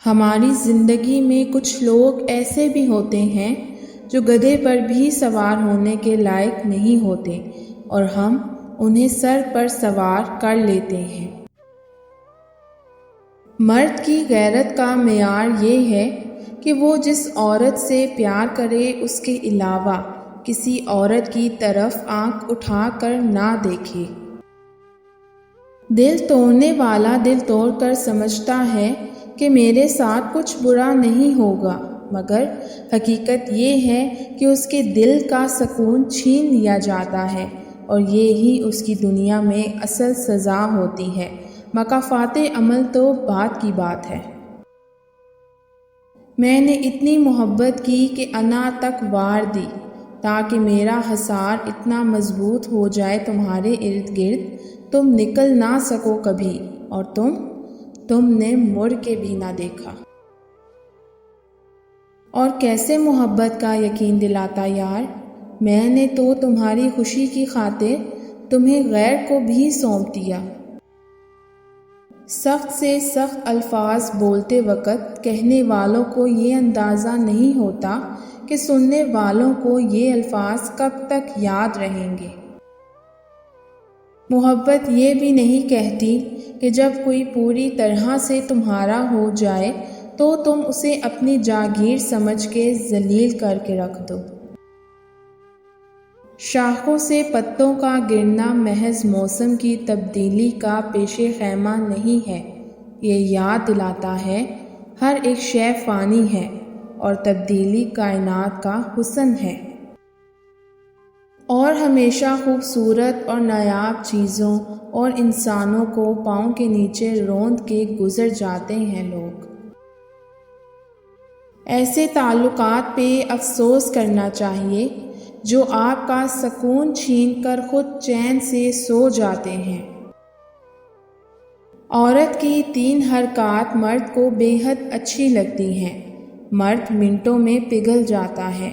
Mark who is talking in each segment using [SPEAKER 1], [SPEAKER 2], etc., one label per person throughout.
[SPEAKER 1] ہماری زندگی میں کچھ لوگ ایسے بھی ہوتے ہیں جو گدھے پر بھی سوار ہونے کے لائق نہیں ہوتے اور ہم انہیں سر پر سوار کر لیتے ہیں۔ مرد کی غیرت کا معیار یہ ہے کہ وہ جس عورت سے پیار کرے اس کے علاوہ کسی عورت کی طرف آنکھ اٹھا کر نہ دیکھے۔ دل توڑنے والا دل توڑ کر سمجھتا ہے کہ میرے ساتھ کچھ برا نہیں ہوگا، مگر حقیقت یہ ہے کہ اس کے دل کا سکون چھین لیا جاتا ہے اور یہی اس کی دنیا میں اصل سزا ہوتی ہے۔ مکافات عمل تو بعد کی بات ہے۔ میں نے اتنی محبت کی کہ انا تک وار دی تاکہ میرا حصار اتنا مضبوط ہو جائے تمہارے ارد گرد تم نکل نہ سکو کبھی، اور تم نے مڑ کے بھی نہ دیکھا۔ اور کیسے محبت کا یقین دلاتا یار، میں نے تو تمہاری خوشی کی خاطر تمہیں غیر کو بھی سونپ دیا۔ سخت سے سخت الفاظ بولتے وقت کہنے والوں کو یہ اندازہ نہیں ہوتا کہ سننے والوں کو یہ الفاظ کب تک یاد رہیں گے۔ محبت یہ بھی نہیں کہتی کہ جب کوئی پوری طرح سے تمہارا ہو جائے تو تم اسے اپنی جاگیر سمجھ کے ذلیل کر کے رکھ دو۔ شاخوں سے پتوں کا گرنا محض موسم کی تبدیلی کا پیش خیمہ نہیں ہے، یہ یاد دلاتا ہے ہر ایک شے فانی ہے اور تبدیلی کائنات کا حسن ہے۔ اور ہمیشہ خوبصورت اور نایاب چیزوں اور انسانوں کو پاؤں کے نیچے روند کے گزر جاتے ہیں لوگ۔ ایسے تعلقات پہ افسوس کرنا چاہیے جو آپ کا سکون چھین کر خود چین سے سو جاتے ہیں۔ عورت کی 3 حرکات مرد کو بے حد اچھی لگتی ہیں۔ مرد منٹوں میں پگھل جاتا ہے۔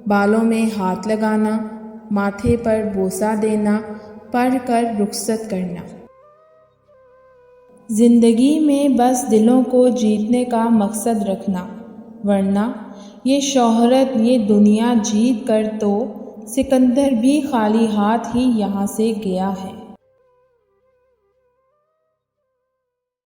[SPEAKER 1] بالوں میں ہاتھ لگانا، ماتھے پر بوسہ دینا، پڑھ کر رخصت کرنا۔ زندگی میں بس دلوں کو جیتنے کا مقصد رکھنا، ورنہ یہ شہرت یہ دنیا جیت کر تو سکندر بھی خالی ہاتھ ہی یہاں سے گیا ہے۔